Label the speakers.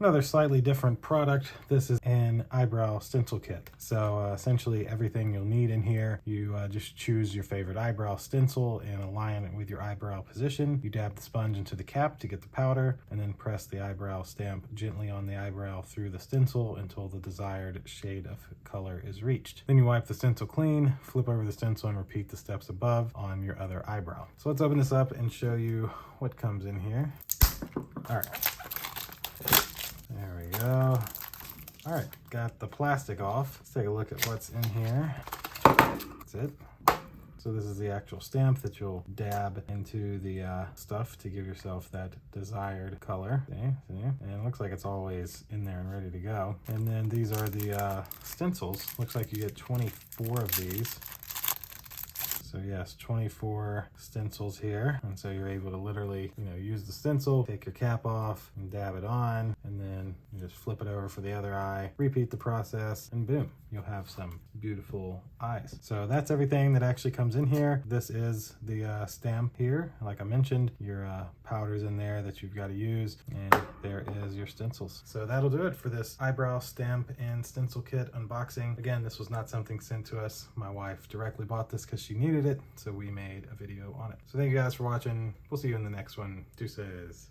Speaker 1: Another slightly different product. This is an eyebrow stencil kit. So essentially everything you'll need in here, you just choose your favorite eyebrow stencil and align it with your eyebrow position. You dab the sponge into the cap to get the powder, and then press the eyebrow stamp gently on the eyebrow through the stencil until the desired shade of color is reached. Then you wipe the stencil clean, flip over the stencil, and repeat the steps above on your other eyebrow. So let's open this up and show you what comes in here. All right. There we go. All right, got the plastic off. Let's take a look at what's in here. That's it. So this is the actual stamp that you'll dab into the stuff to give yourself that desired color. See? And it looks like it's always in there and ready to go. And then these are the stencils. Looks like you get 24 of these. So yes, 24 stencils here. And so you're able to literally, use the stencil, take your cap off and dab it on, and then you just flip it over for the other eye, repeat the process, and boom, you'll have some beautiful eyes. So that's everything that actually comes in here. This is the stamp here. Like I mentioned, your powder's in there that you've got to use, and there is your stencils. So that'll do it for this eyebrow stamp and stencil kit unboxing. Again, this was not something sent to us. My wife directly bought this because she needed it, so we made a video on it. So thank you guys for watching. We'll see you in the next one. Deuces.